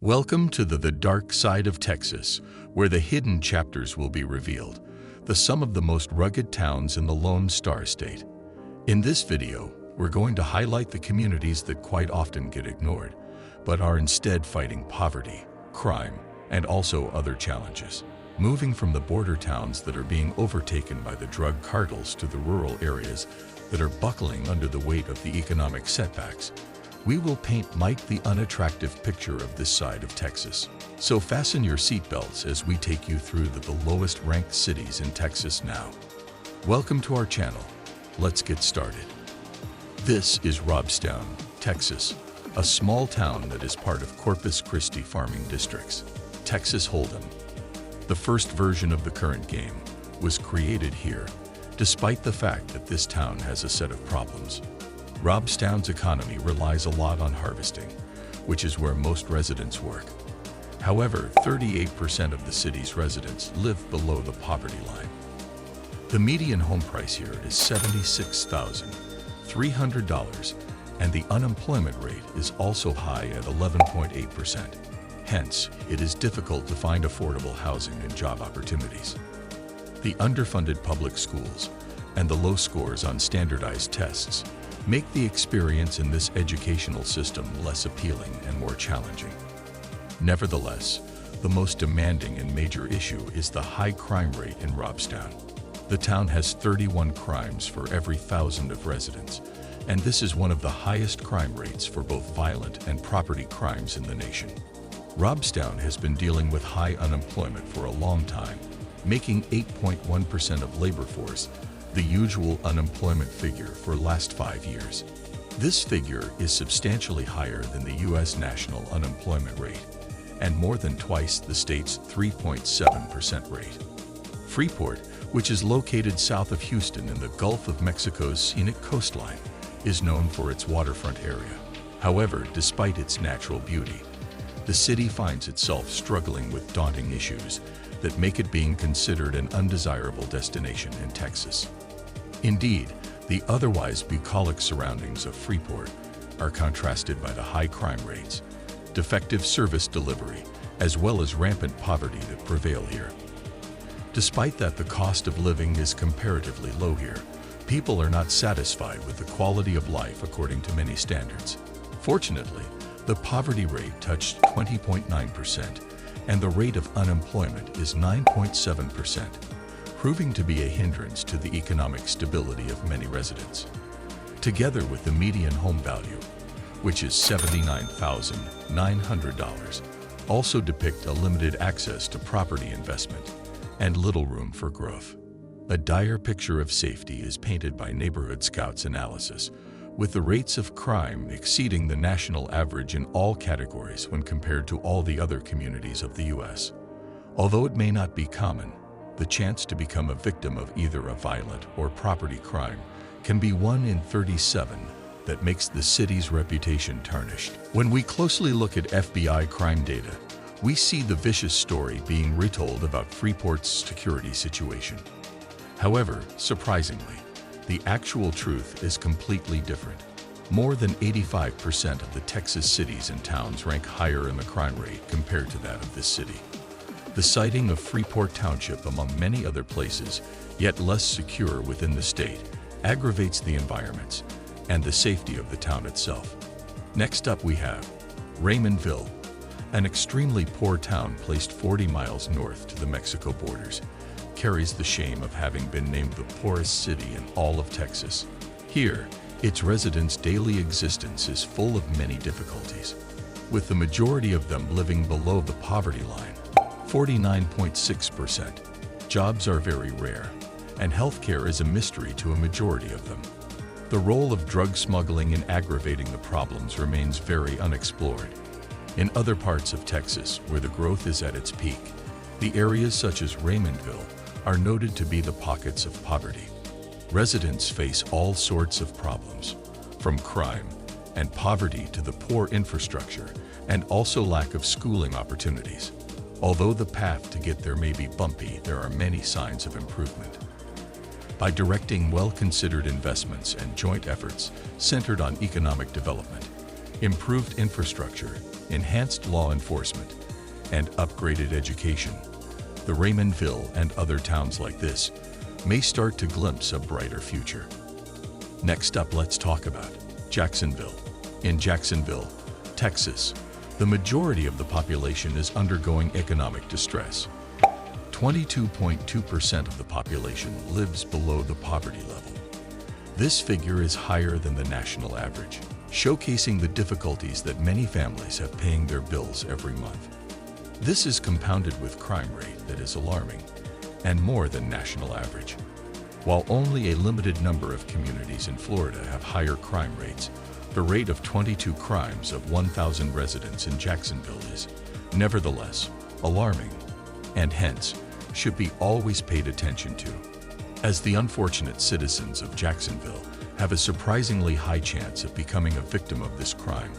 Welcome to the dark side of Texas, where the hidden chapters will be revealed, some of the most rugged towns in the Lone Star State. In this video, we're going to highlight the communities that quite often get ignored, but are instead fighting poverty, crime, and also other challenges. Moving from the border towns that are being overtaken by the drug cartels to the rural areas that are buckling under the weight of the economic setbacks, we will paint the unattractive picture of this side of Texas. So fasten your seatbelts as we take you through the lowest ranked cities in Texas now. Welcome to our channel. Let's get started. This is Robstown, Texas, a small town that is part of Corpus Christi farming districts. Texas Hold'em. The first version of the current game was created here, despite the fact that this town has a set of problems. Robstown's economy relies a lot on harvesting, which is where most residents work. However, 38% of the city's residents live below the poverty line. The median home price here is $76,300, and the unemployment rate is also high at 11.8%. Hence, it is difficult to find affordable housing and job opportunities. The underfunded public schools and the low scores on standardized tests make the experience in this educational system less appealing and more challenging. Nevertheless, the most demanding and major issue is the high crime rate in Robstown. The town has 31 crimes for every 1,000 of residents, and this is one of the highest crime rates for both violent and property crimes in the nation. Robstown has been dealing with high unemployment for a long time, making 8.1% of labor force the usual unemployment figure for last 5 years. This figure is substantially higher than the U.S. national unemployment rate and more than twice the state's 3.7% rate. Freeport, which is located south of Houston in the Gulf of Mexico's scenic coastline, is known for its waterfront area. However, despite its natural beauty, the city finds itself struggling with daunting issues that make it being considered an undesirable destination in Texas. Indeed, the otherwise bucolic surroundings of Freeport are contrasted by the high crime rates, defective service delivery, as well as rampant poverty that prevail here. Despite that the cost of living is comparatively low here, people are not satisfied with the quality of life according to many standards. Fortunately, the poverty rate touched 20.9%, and the rate of unemployment is 9.7%, proving to be a hindrance to the economic stability of many residents. Together with the median home value, which is $79,900, also depict a limited access to property investment and little room for growth. A dire picture of safety is painted by Neighborhood Scout's analysis, with the rates of crime exceeding the national average in all categories when compared to all the other communities of the U.S. Although it may not be common, the chance to become a victim of either a violent or property crime can be 1 in 37 that makes the city's reputation tarnished. When we closely look at FBI crime data, we see the vicious story being retold about Freeport's security situation. However, surprisingly, the actual truth is completely different. More than 85% of the Texas cities and towns rank higher in the crime rate compared to that of this city. The siting of Freeport Township, among many other places, yet less secure within the state, aggravates the environments and the safety of the town itself. Next up we have Raymondville, an extremely poor town placed 40 miles north to the Mexico borders, carries the shame of having been named the poorest city in all of Texas. Here, its residents' daily existence is full of many difficulties, with the majority of them living below the poverty line, 49.6%. Jobs are very rare, and healthcare is a mystery to a majority of them. The role of drug smuggling in aggravating the problems remains very unexplored. In other parts of Texas, where the growth is at its peak, the areas such as Raymondville are noted to be the pockets of poverty. Residents face all sorts of problems, from crime and poverty to the poor infrastructure and also lack of schooling opportunities. Although the path to get there may be bumpy, there are many signs of improvement. By directing well-considered investments and joint efforts centered on economic development, improved infrastructure, enhanced law enforcement, and upgraded education, the Raymondville and other towns like this may start to glimpse a brighter future. Next up, let's talk about Jacksonville. In Jacksonville, Texas, the majority of the population is undergoing economic distress. 22.2% of the population lives below the poverty level. This figure is higher than the national average, showcasing the difficulties that many families have paying their bills every month. This is compounded with crime rate that is alarming and more than national average. While only a limited number of communities in Florida have higher crime rates, the rate of 22 crimes of 1,000 residents in Jacksonville is, nevertheless, alarming, and hence, should be always paid attention to, as the unfortunate citizens of Jacksonville have a surprisingly high chance of becoming a victim of this crime.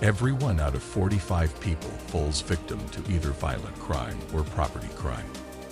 Every 1 out of 45 people falls victim to either violent crime or property crime.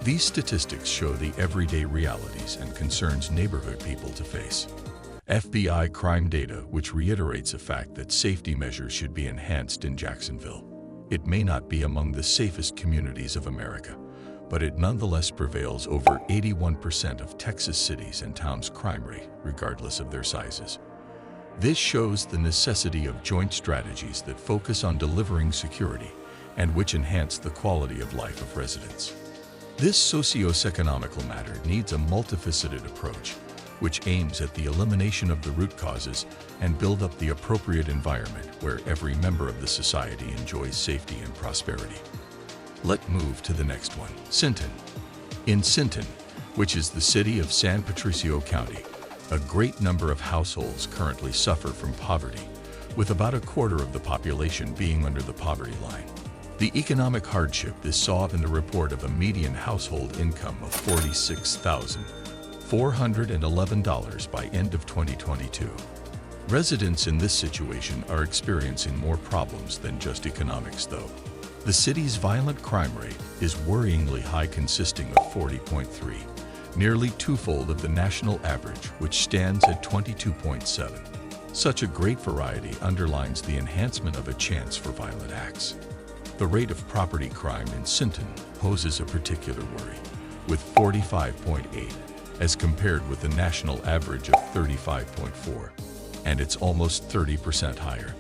These statistics show the everyday realities and concerns neighborhood people to face. FBI crime data, which reiterates the fact that safety measures should be enhanced in Jacksonville. It may not be among the safest communities of America, but it nonetheless prevails over 81% of Texas cities and towns' crime rate, regardless of their sizes. This shows the necessity of joint strategies that focus on delivering security and which enhance the quality of life of residents. This socio-economical matter needs a multifaceted approach, which aims at the elimination of the root causes and build up the appropriate environment where every member of the society enjoys safety and prosperity. Let's move to the next one, Sinton. In Sinton, which is the city of San Patricio County, a great number of households currently suffer from poverty, with about a quarter of the population being under the poverty line. The economic hardship is saw in the report of a median household income of $46,411 by end of 2022. Residents in this situation are experiencing more problems than just economics, though. The city's violent crime rate is worryingly high, consisting of 40.3, nearly twofold of the national average, which stands at 22.7. Such a great variety underlines the enhancement of a chance for violent acts. The rate of property crime in Sinton poses a particular worry, with 45.8, as compared with the national average of 35.4, and it's almost 30% higher.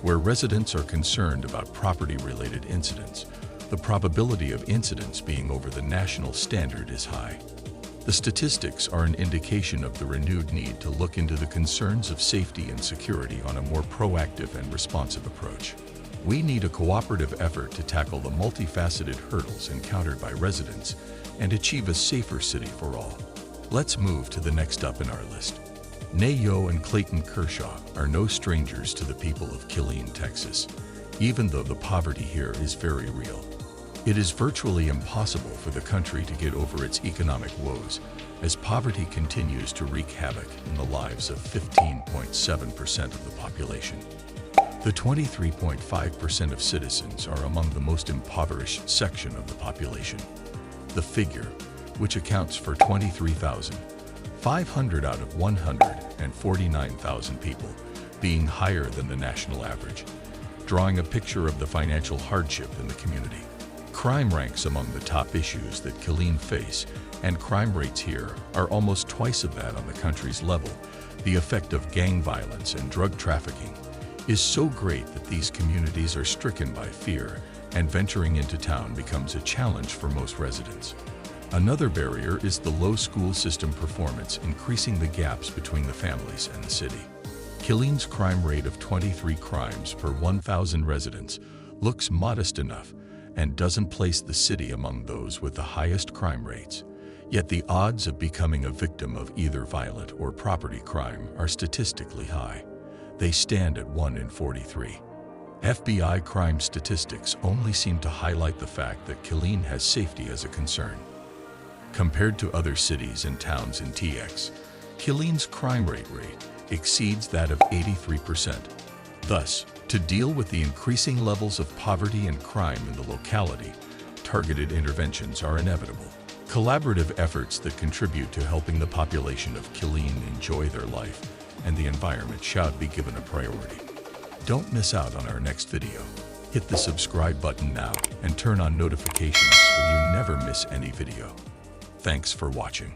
Where residents are concerned about property-related incidents, the probability of incidents being over the national standard is high. The statistics are an indication of the renewed need to look into the concerns of safety and security on a more proactive and responsive approach. We need a cooperative effort to tackle the multifaceted hurdles encountered by residents and achieve a safer city for all. Let's move to the next up in our list. Nayo and Clayton Kershaw are no strangers to the people of Killeen, Texas, even though the poverty here is very real. It is virtually impossible for the country to get over its economic woes, as poverty continues to wreak havoc in the lives of 15.7% of the population. The 23.5% of citizens are among the most impoverished section of the population. The figure, which accounts for 23,500 out of 149,000 people, being higher than the national average, drawing a picture of the financial hardship in the community. Crime ranks among the top issues that Killeen face, and crime rates here are almost twice of that on the country's level. The effect of gang violence and drug trafficking is so great that these communities are stricken by fear, and venturing into town becomes a challenge for most residents. Another barrier is the low school system performance, increasing the gaps between the families and the city. Killeen's crime rate of 23 crimes per 1,000 residents looks modest enough and doesn't place the city among those with the highest crime rates. Yet the odds of becoming a victim of either violent or property crime are statistically high. They stand at 1 in 43. FBI crime statistics only seem to highlight the fact that Killeen has safety as a concern. Compared to other cities and towns in TX, Killeen's crime rate exceeds that of 83%. Thus, to deal with the increasing levels of poverty and crime in the locality, targeted interventions are inevitable. Collaborative efforts that contribute to helping the population of Killeen enjoy their life and the environment should be given a priority. Don't miss out on our next video. Hit the subscribe button now and turn on notifications so you never miss any video. Thanks for watching.